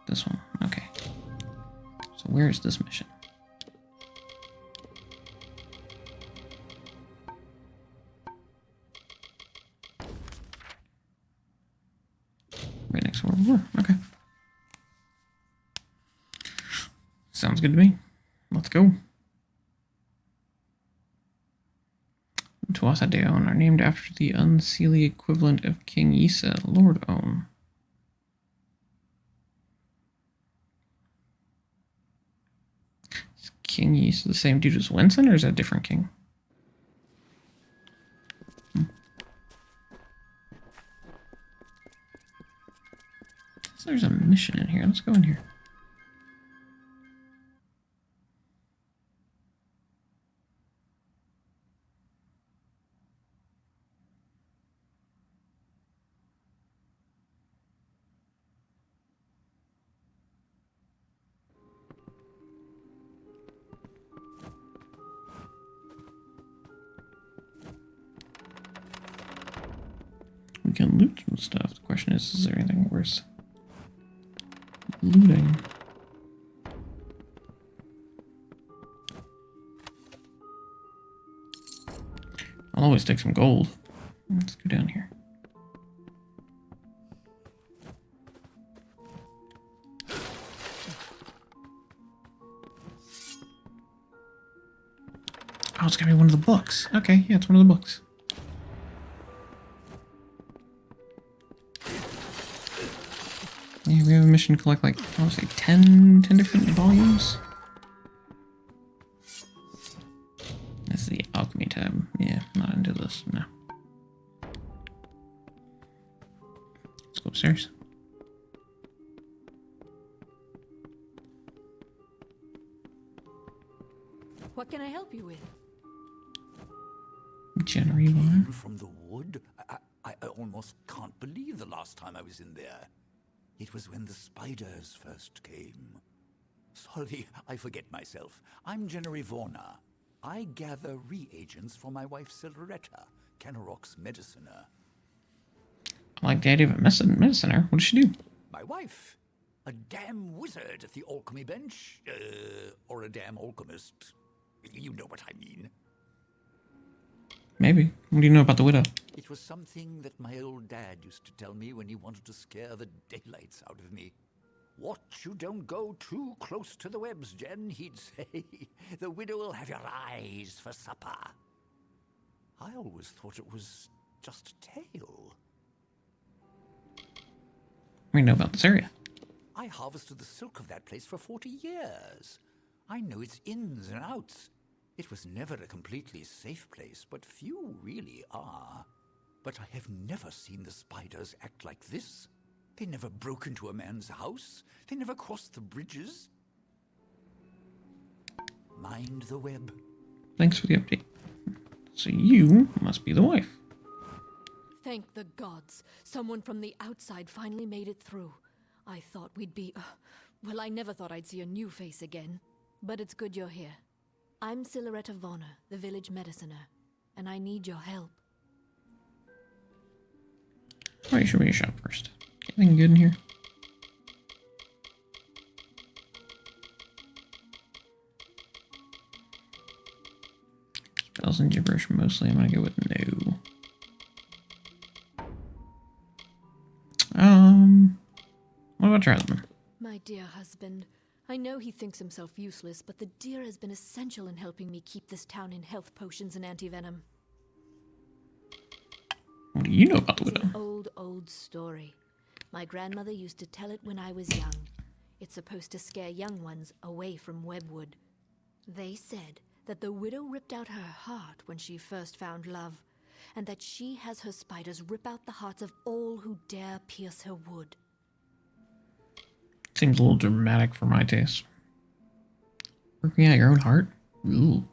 This one. Okay. So where is this mission? Right next to where we were. Okay. Sounds good to me. Let's go. Tuatha De Aon are named after the Unseelie equivalent of King Issa, Lord Aon. Is King Issa the same dude as Winston, or is that a different king? So there's a mission in here. Let's go in here. We can loot some stuff. The question is there anything worth looting? I'll always take some gold. Let's go down here. Oh, it's gotta be one of the books. Okay, yeah, it's one of the books. Yeah, we have a mission to collect, like, I want to say 10 different volumes. This is the alchemy tab. Yeah, not into this, no. Let's go upstairs. What can I help you with? Generate one. From the wood? I almost can't believe the last time I was in there. It was when the spiders first came. Sorry, I forget myself. I'm Jennery Vorna. I gather reagents for my wife Silveretta, Kennerock's mediciner. I like the idea of a mediciner. What does she do? My wife? A damn wizard at the alchemy bench? Or a damn alchemist. You know what I mean. Maybe. What do you know about the widow? It was something that my old dad used to tell me when he wanted to scare the daylights out of me. Watch you don't go too close to the webs, Jen, he'd say. The widow will have your eyes for supper. I always thought it was just a tale. We know about this area. I harvested the silk of that place for 40 years. I know its ins and outs. It was never a completely safe place, but few really are. But I have never seen the spiders act like this. They never broke into a man's house. They never crossed the bridges. Mind the web. Thanks for the update. So you must be the wife. Thank the gods. Someone from the outside finally made it through. I thought we'd be... well, I never thought I'd see a new face again. But it's good you're here. I'm Silveretta Vorna, the village mediciner, and I need your help. Oh, you should be a shop first. Anything good in here? Spells and gibberish mostly. I'm gonna go with no. What about your husband? My dear husband, I know he thinks himself useless, but the deer has been essential in helping me keep this town in health potions and anti-venom. What do you know about the It's widow? an old story. My grandmother used to tell it when I was young. It's supposed to scare young ones away from Webwood. They said that the widow ripped out her heart when she first found love, and that she has her spiders rip out the hearts of all who dare pierce her wood. Seems a little dramatic for my taste. Ripping out your own heart? Ooh.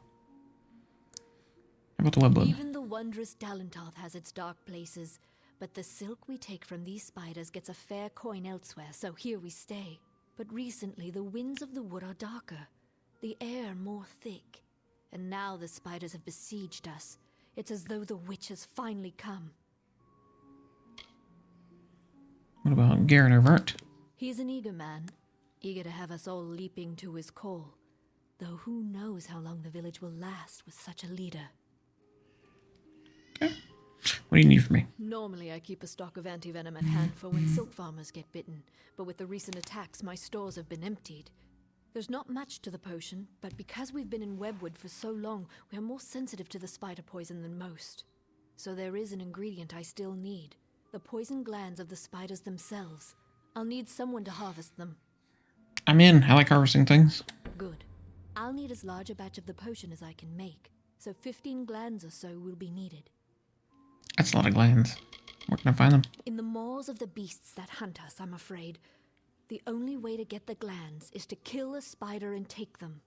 How about the webwood? Even the wondrous Dalentoth has its dark places, but the silk we take from these spiders gets a fair coin elsewhere, so here we stay. But recently the winds of the wood are darker, the air more thick, and now the spiders have besieged us. It's as though the witch has finally come. What about Garen Overt? He's an eager man, eager to have us all leaping to his call. Though who knows how long the village will last with such a leader. Okay. What do you need from me? Normally I keep a stock of antivenom at hand for when silk farmers get bitten, but with the recent attacks my stores have been emptied. There's not much to the potion, but because we've been in Webwood for so long, we are more sensitive to the spider poison than most. So there is an ingredient I still need. The poison glands of the spiders themselves. I'll need someone to harvest them. I'm in. I like harvesting things. Good. I'll need as large a batch of the potion as I can make, so 15 glands or so will be needed. That's a lot of glands. Where can I find them? In the maws of the beasts that hunt us, I'm afraid. The only way to get the glands is to kill a spider and take them.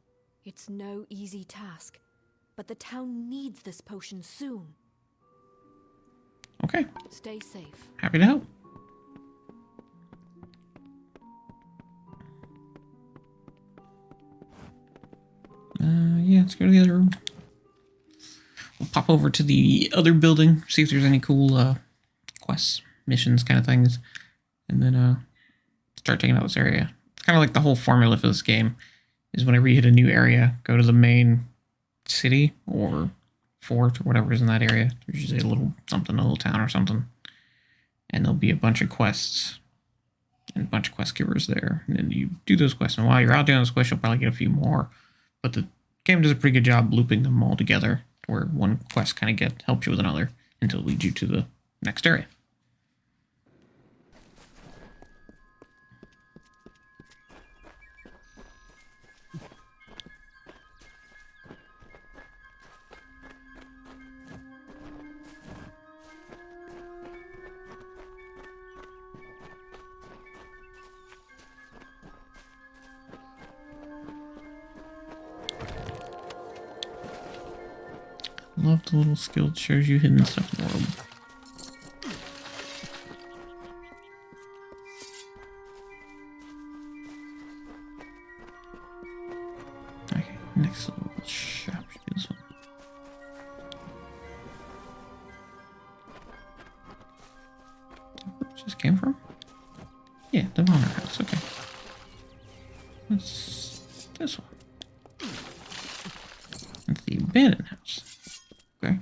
It's no easy task, but the town needs this potion soon. Okay. Stay safe. Happy to help. Yeah, let's go to the other room. We'll pop over to the other building, see if there's any cool quests, missions kind of things, and then start taking out this area. It's kind of like the whole formula for this game is whenever you hit a new area, go to the main city or fort or whatever is in that area. There's usually a little something, a little town or something, and there'll be a bunch of quests and a bunch of quest givers there. And then you do those quests, and while you're out doing those quests, you'll probably get a few more. But the game does a pretty good job looping them all together, where one quest kind of helps you with another until it leads you to the next area. Love the little skill that shows you hidden stuff in the world. Okay, next little shop should be this one. Where it just came from? Yeah, the Rader house, okay. What's this one? That's the abandoned house. Okay.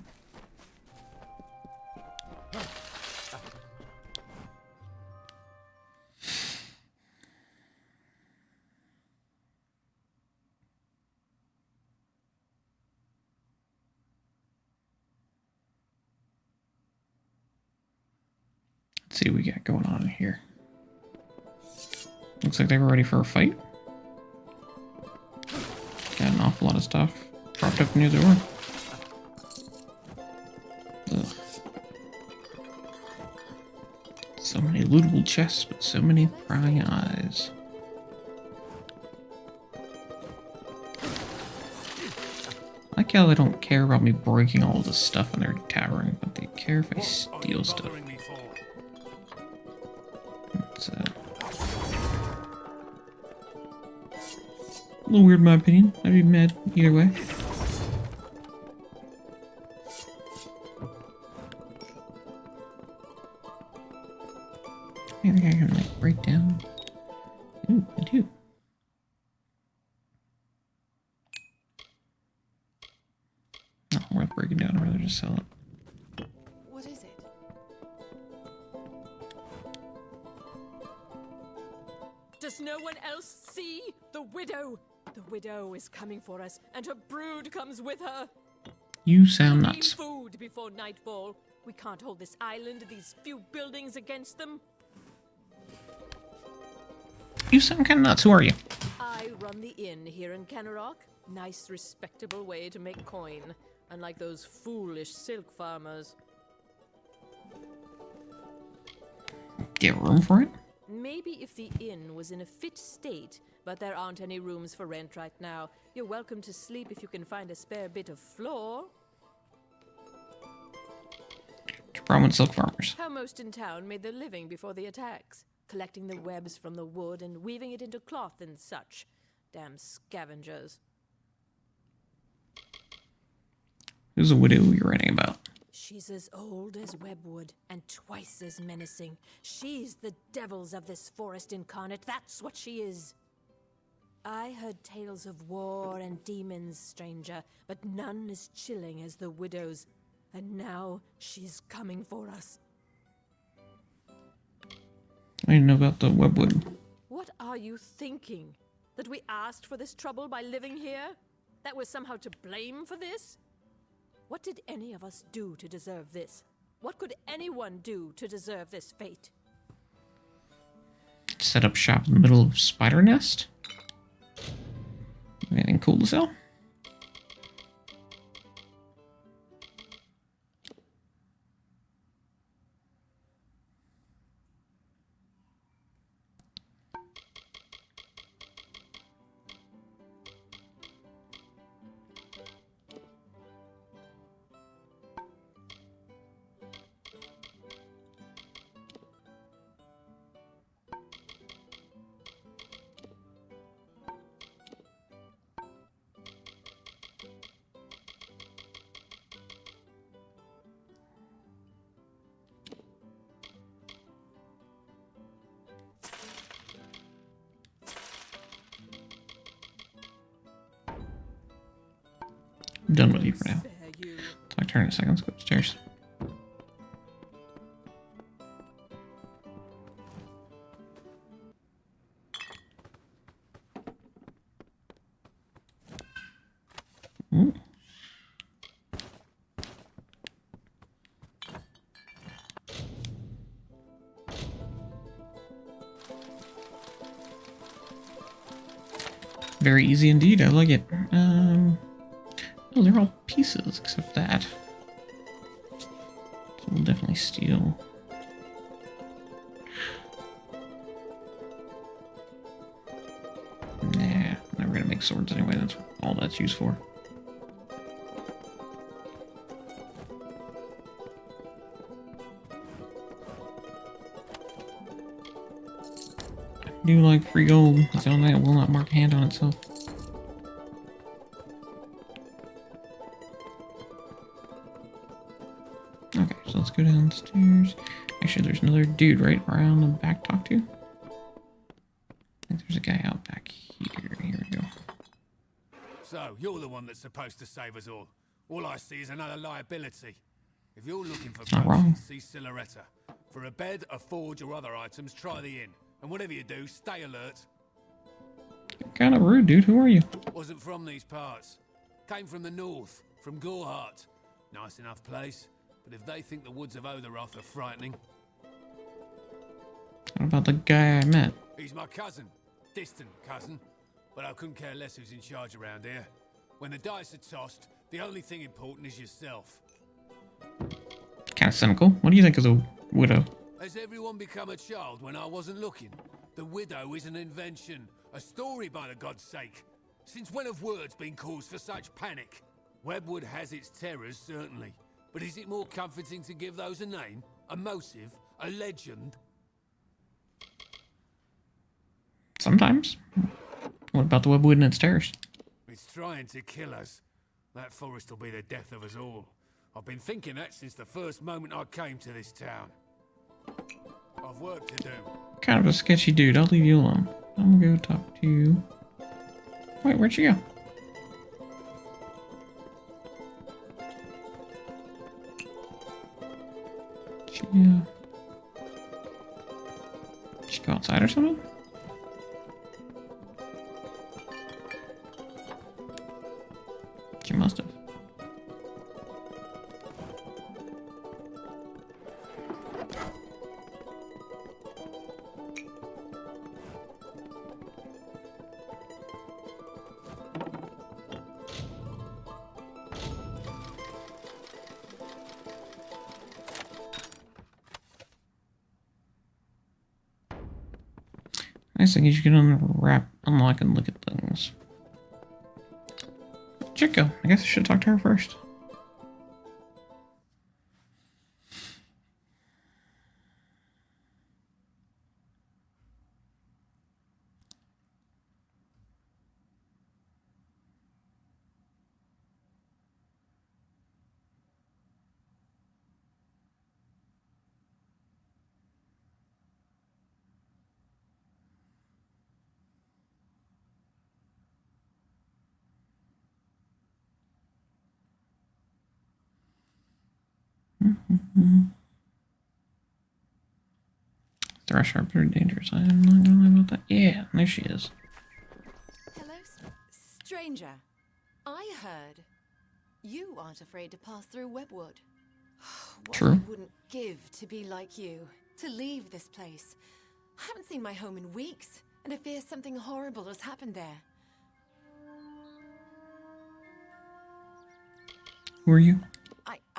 Let's see what we got going on in here. Looks like they were ready for a fight. Got an awful lot of stuff propped up near the door. Ugh. So many lootable chests, but so many prying eyes. I like how they don't care about me breaking all of the stuff in their tavern, but they care if I steal stuff. It's a little weird in my opinion. I'd be mad either way. I think I can like break down. Ooh, I do. Not worth breaking down. I'd rather just sell it. What is it? Does no one else see the widow? The widow is coming for us, and her brood comes with her. You sound We need nuts. food before nightfall. We can't hold this island, these few buildings against them. You sound kind of nuts. Who are you? I run the inn here in Kennerock. Nice, respectable way to make coin, unlike those foolish silk farmers. Do you have room for it? Maybe if the inn was in a fit state, but there aren't any rooms for rent right now. You're welcome to sleep if you can find a spare bit of floor. What's your problem with silk farmers? How most in town made their living before the attacks, collecting the webs from the wood and weaving it into cloth and such. Damn scavengers. Who's the widow you're writing about? She's as old as Webwood and twice as menacing. She's the devils of this forest incarnate, that's what she is. I heard tales of war and demons, stranger, but none as chilling as the widow's. And now she's coming for us. I didn't know about the webwood. What are you thinking? That we asked for this trouble by living here? That we're somehow to blame for this? What did any of us do to deserve this? What could anyone do to deserve this fate? Set up shop in the middle of Spider Nest. Anything cool to sell? I'm done with you for now. Spare you. Talk to her in a second. Let's go upstairs. Ooh. Very easy indeed. I like it. Oh, they're all pieces except that. So we'll definitely steal. Nah, I'm never gonna make swords anyway. That's all that's used for. I do like free gold. It's the only thing that will not mark hand on itself. Okay, so let's go downstairs. Actually, there's another dude right around the back to talk to. I think there's a guy out back here. Here we go. So, you're the one that's supposed to save us all. All I see is another liability. If you're looking for Not wrong. potions, see Siloretta. For a bed, a forge, or other items, try the inn. And whatever you do, stay alert. You're kind of rude, dude. Who are you? Wasn't from these parts. Came from the north, from Gorhart. Nice enough place. But if they think the woods of Oderoth are frightening... What about the guy I met? He's my cousin. Distant cousin. But I couldn't care less who's in charge around here. When the dice are tossed, the only thing important is yourself. Kind of cynical. What do you think of the widow? Has everyone become a child when I wasn't looking? The widow is an invention. A story, by the God's sake. Since when have words been cause for such panic? Webwood has its terrors, certainly. But is it more comforting to give those a name? A motive? A legend? Sometimes. What about the webwood and its terrors? It's trying to kill us. That forest will be the death of us all. I've been thinking that since the first moment I came to this town. I've work to do. Kind of a sketchy dude. I'll leave you alone. I'm gonna go talk to you. Wait, where'd she go? She go outside or something? She must have. Nice thing is you can unlock and look at things. Chico, I guess I should talk to her first. Thrush are pretty dangerous. I'm not gonna lie about that. Yeah, there she is. Hello, stranger. I heard you aren't afraid to pass through Webwood. What True. I wouldn't give to be like you, to leave this place. I haven't seen my home in weeks, and I fear something horrible has happened there. Who are you?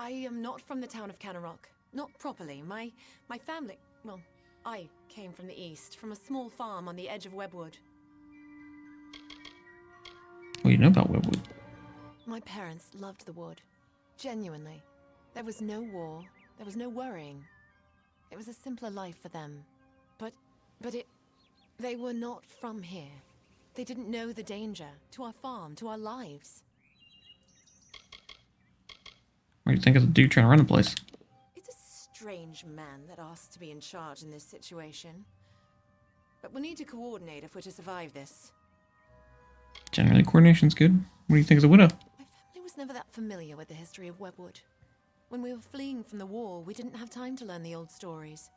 I am not from the town of Canarok. Not properly. My family... Well, I came from the east, from a small farm on the edge of Webwood. What do you know about Webwood? My parents loved the wood. Genuinely. There was no war. There was no worrying. It was a simpler life for them. But they were not from here. They didn't know the danger to our farm, to our lives. What do you think of the dude trying to run the place? It's a strange man that asked to be in charge in this situation. But we'll need to coordinate if we're to survive this. Generally, coordination's good. What do you think of the widow? My family was never that familiar with the history of Webwood. When we were fleeing from the war, we didn't have time to learn the old stories.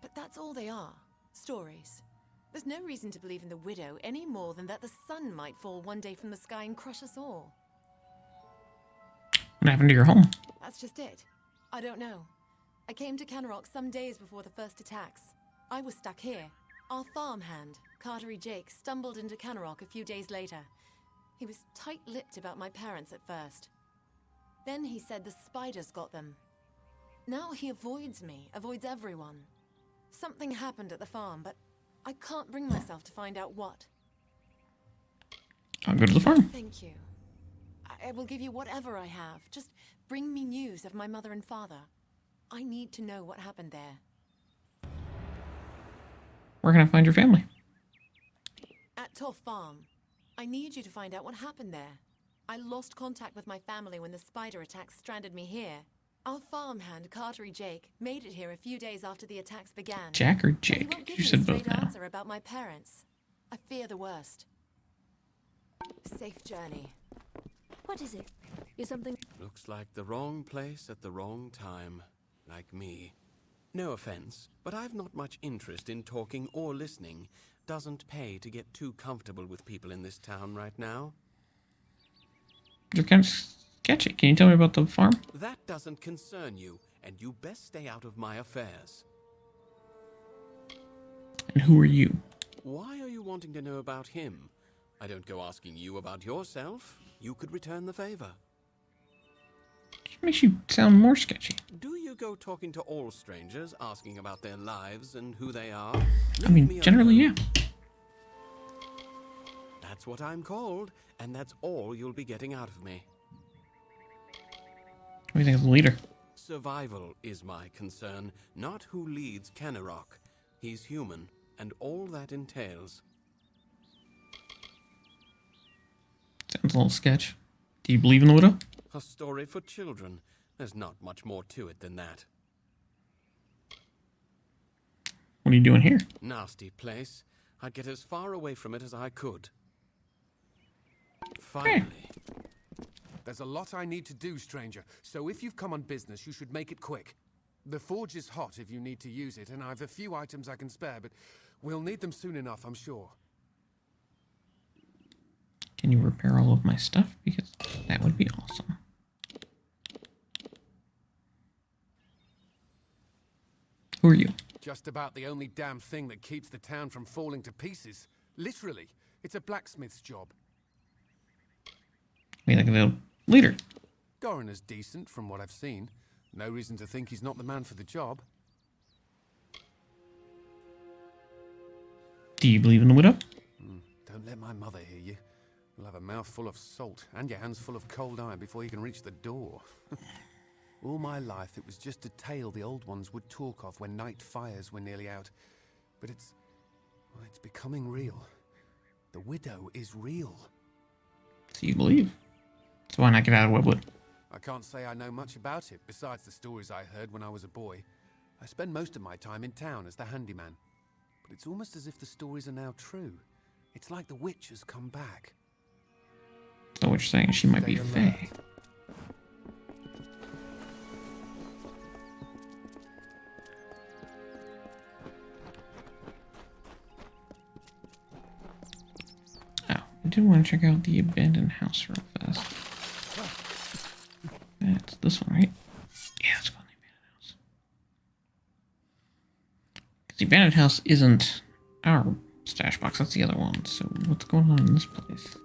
But that's all they are. Stories. There's no reason to believe in the widow any more than that the sun might fall one day from the sky and crush us all. What happened to your home? That's just it. I don't know. I came to Canarok some days before the first attacks. I was stuck here. Our farmhand, Cartery Jake, stumbled into Canarok a few days later. He was tight-lipped about my parents at first. Then he said the spiders got them. Now he avoids me, avoids everyone. Something happened at the farm, but I can't bring myself to find out what. I'll go to the farm. Thank you. I will give you whatever I have. Just bring me news of my mother and father. I need to know what happened there. Where can I find your family? At Toff Farm. I need you to find out what happened there. I lost contact with my family when the spider attacks stranded me here. Our farmhand, Cartery Jake, made it here a few days after the attacks began. Jack or But he Jake? won't give You me a said both straight now. answer about my parents. I fear the worst. Safe journey. What is it? Is something... Looks like the wrong place at the wrong time. Like me. No offense, but I've not much interest in talking or listening. Doesn't pay to get too comfortable with people in this town right now. You're kind of sketchy. Can you tell me about the farm? That doesn't concern you, and you best stay out of my affairs. And who are you? Why are you wanting to know about him? I don't go asking you about yourself. You could return the favor. It makes you sound more sketchy. Do you go talking to all strangers, asking about their lives and who they are? I mean, generally, yeah. That's what I'm called, and that's all you'll be getting out of me. What do you think of the leader? Survival is my concern, not who leads Canarok. He's human, and all that entails. Sounds a little sketch. Do you believe in the widow? A story for children. There's not much more to it than that. What are you doing here? Nasty place. I'd get as far away from it as I could. Finally. There's a lot I need to do, stranger, so if you've come on business, you should make it quick. The forge is hot if you need to use it, and I've a few items I can spare, but we'll need them soon enough, I'm sure. Can you repair all of my stuff? Because that would be awesome. Who are you? Just about the only damn thing that keeps the town from falling to pieces. Literally. It's a blacksmith's job. What do you think of the leader? Coroner's decent from what I've seen. No reason to think he's not the man for the job. Do you believe in the widow? Don't let my mother hear you. You'll have a mouth full of salt and your hands full of cold iron before you can reach the door. All my life it was just a tale the old ones would talk of when night fires were nearly out. But it's becoming real. The widow is real. So you believe. So why not get out of Webwood? I can't say I know much about it, besides the stories I heard when I was a boy. I spend most of my time in town as the handyman. But it's almost as if the stories are now true. It's like the witch has come back. So what you're saying, she might be Stay alert. Fae. I do want to check out the abandoned house real fast. That's this one, right? Yeah, let's go in the abandoned house. 'Cause the abandoned house isn't our stash box, that's the other one. So what's going on in this place?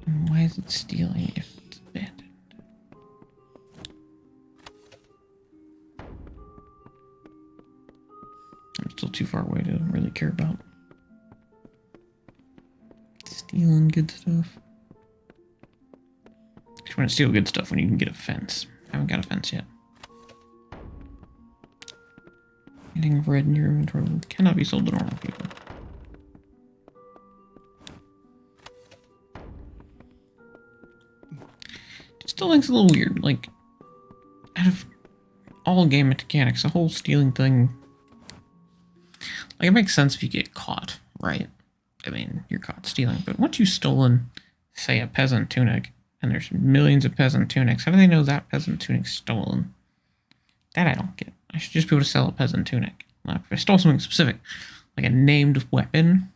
And why is it stealing if it's abandoned? I'm still too far away to really care about stealing good stuff. You want to steal good stuff when you can get a fence. I haven't got a fence yet. Anything red in your inventory cannot be sold to normal people. Stealing's a little weird. Like, out of all game mechanics, the whole stealing thing, like, it makes sense if you get caught, right? I mean, you're caught stealing. But once you've stolen, say, a peasant tunic, and there's millions of peasant tunics, how do they know that peasant tunic's stolen? That I don't get. I should just be able to sell a peasant tunic. Now, if I stole something specific, like a named weapon,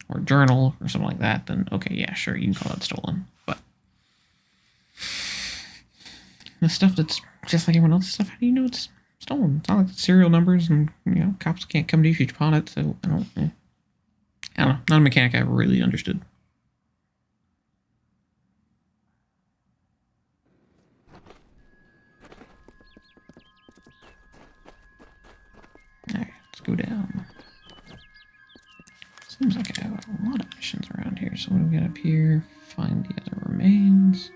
or journal, or something like that, then okay, yeah, sure, you can call that stolen. But the stuff that's just like everyone else's stuff, how do you know it's stolen? It's not like the serial numbers, and, you know, cops can't come to you if you pawn it, so I don't know. Not a mechanic I ever really understood. Alright, let's go down. Seems like I have a lot of missions around here. So what do we got up here? Find the other remains.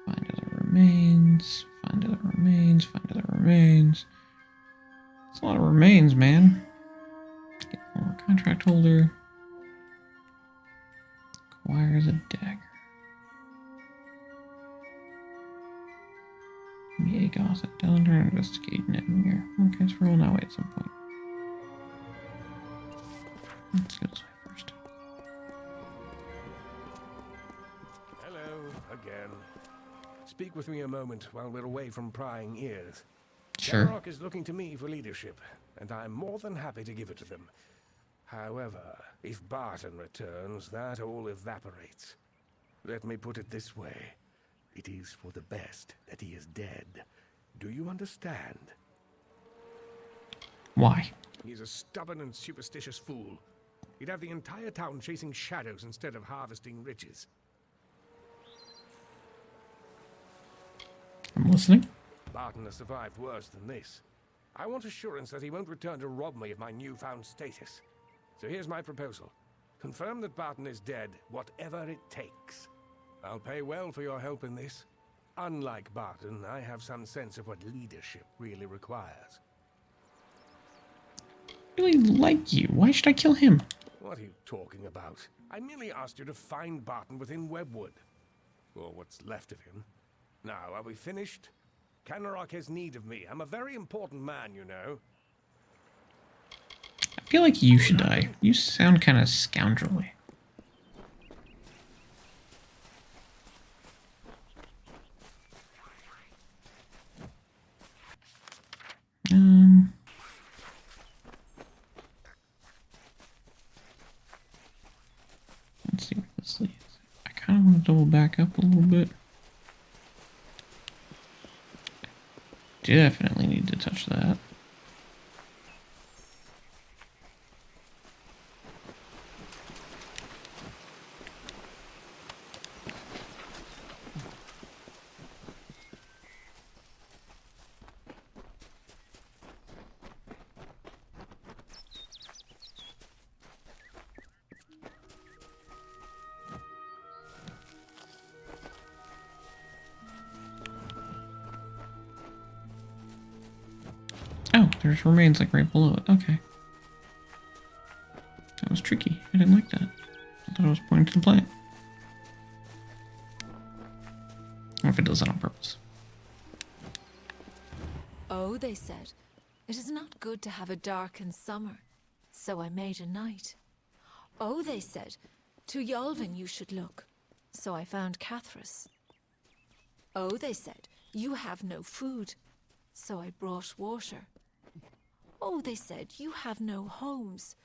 Find other remains. Find other remains. Find other remains. It's a lot of remains, man. Get more contract holder. Acquires a dagger. Yeah, gossip. Down her investigating it in here. Okay, so we're on that way at some point. Let's go this way first. Hello, again. Speak with me a moment while we're away from prying ears. Sure. Shamrock is looking to me for leadership, and I'm more than happy to give it to them. However, if Barton returns, that all evaporates. Let me put it this way. It is for the best that he is dead. Do you understand? Why? He's a stubborn and superstitious fool. He'd have the entire town chasing shadows instead of harvesting riches. I'm listening. Barton has survived worse than this. I want assurance that he won't return to rob me of my newfound status. So here's my proposal. Confirm that Barton is dead, whatever it takes. I'll pay well for your help in this. Unlike Barton, I have some sense of what leadership really requires. I really like you. Why should I kill him? What are you talking about? I merely asked you to find Barton within Webwood. Or what's left of him. Now, are we finished? Canrock has need of me. I'm a very important man, you know. I feel like you should die. You sound kind of scoundrelly. Let's see what this leads. I kind of want to double back up a little bit. Definitely need to touch that. Oh, there's remains like right below it. Okay. That was tricky. I didn't like that. I thought I was pointing to the plant. Or if it does that on purpose. Oh, they said, it is not good to have a darkened summer, so I made a night. Oh, they said, to Yolvin you should look, so I found Cathras. Oh, they said, you have no food, so I brought water. Oh, they said, you have no homes.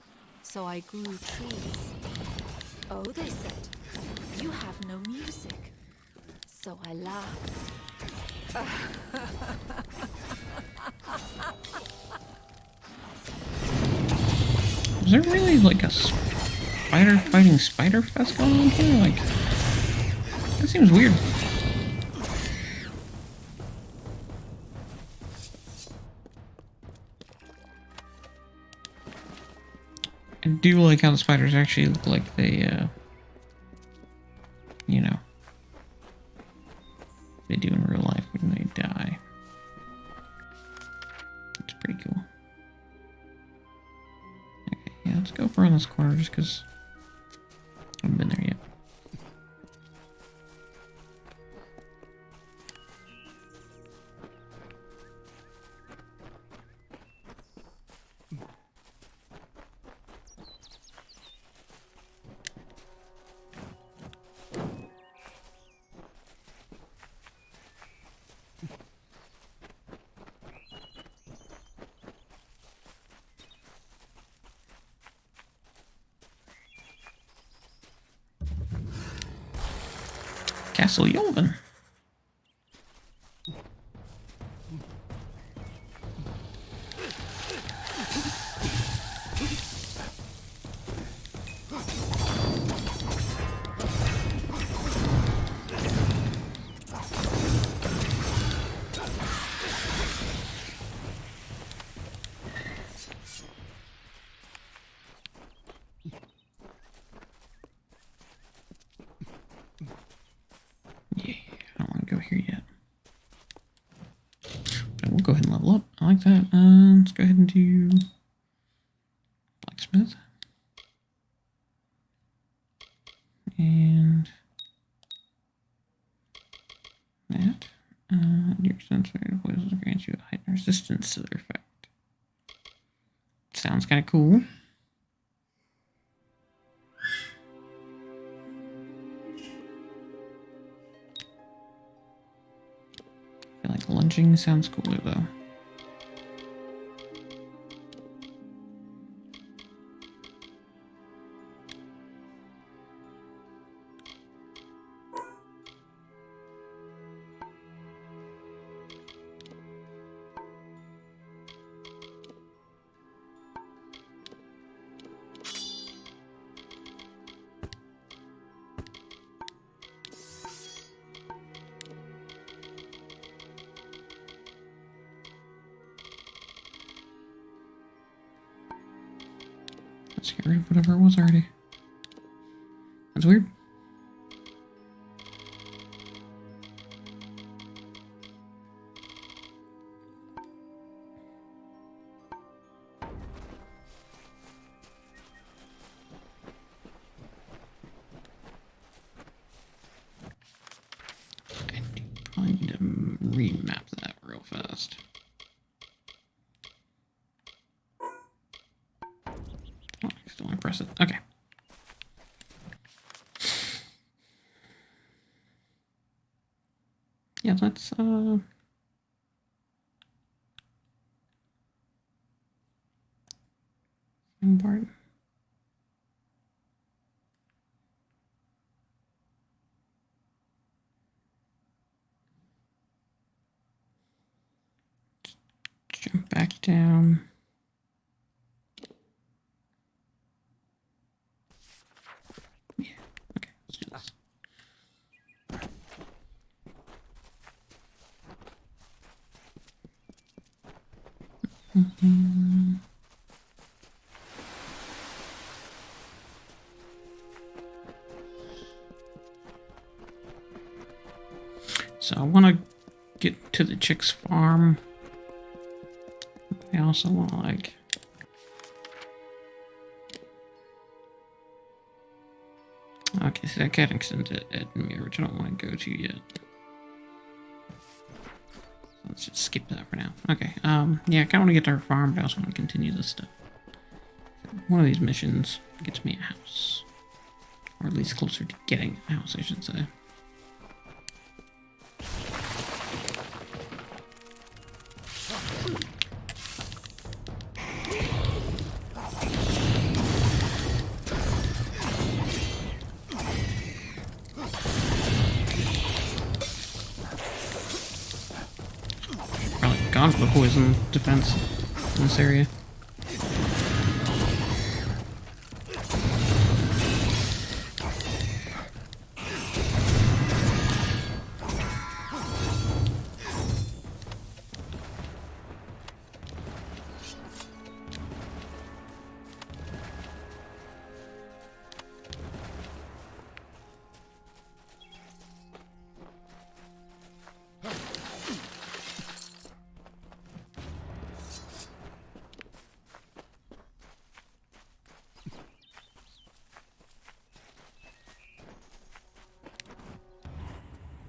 So I grew trees. Oh, they said, you have no music. So I laughed. Is there really like a spider fighting spider fest going on here? Like, that seems weird. I do like how the spiders actually look like they, you know, they do in real life when they die. It's pretty cool. Okay, yeah, let's go around this corner just because I haven't been there yet. Castle Yolvin. Yeah, I don't want to go here yet. But we'll go ahead and level up. I like that. Let's go ahead and do blacksmith. And that. Your sensory poisons grants you a heightened resistance to their effect. Sounds kind of cool. I feel like lunging sounds cooler though. Let's get rid of whatever it was already. That's weird. I do probably need to remap that real fast. Oh, I still want to press it. Okay. Yeah, let's part. Jump back down. Yeah, okay, let's do this. So I want to get to the chick's farm. I also want to like okay, so that cat extends at mirror, which I don't want to go to yet. Let's just skip that for now. Okay, yeah, I kind of want to get to her farm, but I also want to continue this stuff. One of these missions gets me a house. Or at least closer to getting a house, I should say. strong for the poison defense in this area.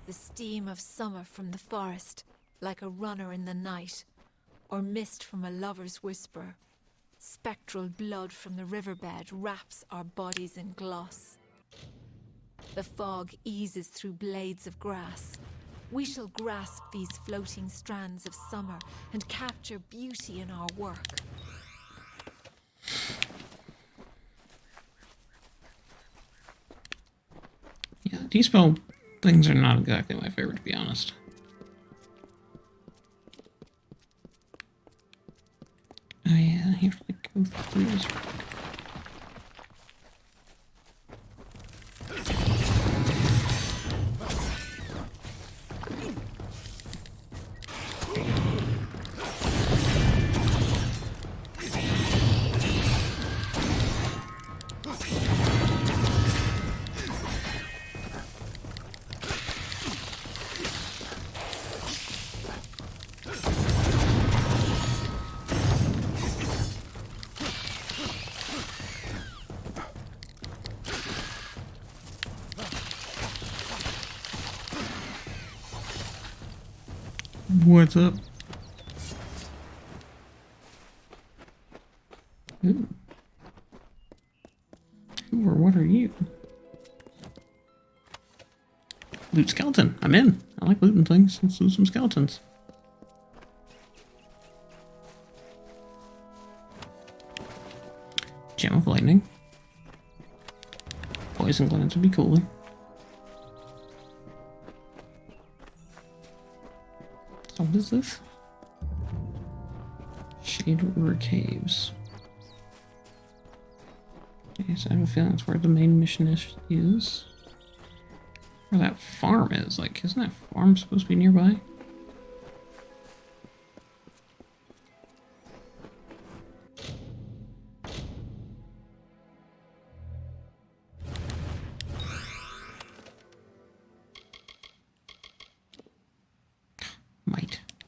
The steam of summer from the forest, like a runner in the night, or mist from a lover's whisper. Spectral blood from the riverbed wraps our bodies in gloss. The fog eases through blades of grass. We shall grasp these floating strands of summer and capture beauty in our work. Yeah, D-spell things are not exactly my favorite, to be honest. Oh yeah, I have to like, go through this. What's up? Ooh. Who or what are you? Loot skeleton. I'm in. I like looting things. Let's loot some skeletons. Gem of lightning. Poison glands would be cooler. So what is this? Shade River Caves. Okay, so I have a feeling that's where the main mission is. Where that farm is. Like, isn't that farm supposed to be nearby?